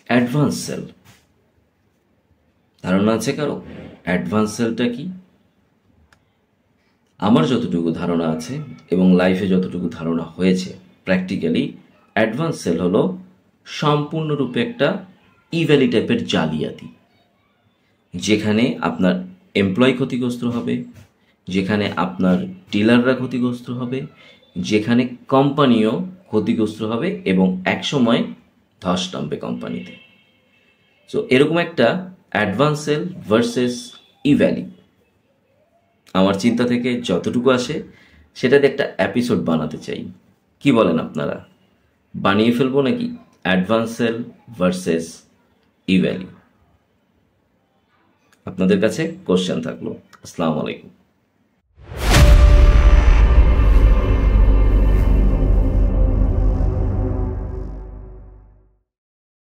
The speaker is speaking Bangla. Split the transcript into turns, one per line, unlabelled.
অ্যাডভান্স সেল ধারণা আছে কারো? অ্যাডভান্স সেলটা কি? আমার যতটুকু ধারণা আছে এবং লাইফে যতটুকু ধারণা হয়েছে প্র্যাকটিক্যালি, অ্যাডভান্স সেল হলো সম্পূর্ণরূপে একটা ইভ্যালি টাইপের জালিয়াতি, যেখানে আপনার এমপ্লয় ক্ষতিগ্রস্ত হবে, যেখানে আপনার ডিলাররা ক্ষতিগ্রস্ত হবে, যেখানে কোম্পানিও ক্ষতিগ্রস্ত হবে এবং একসময় ধস নামবে কোম্পানিতে। সো এরকম একটা অ্যাডভান্স সেল ভার্সেস ইভ্যালি আমার চিন্তা থেকে যতটুকু আসে সেটাতে একটা এপিসোড বানাতে চাই। কি বলেন আপনারা? বানিয়ে ফেলবো নাকি অ্যাডভান্স সেল ভার্সেস ইভ্যালি? আপনাদের কাছে কোশ্চেন থাকলো। আসসালামু আলাইকুম।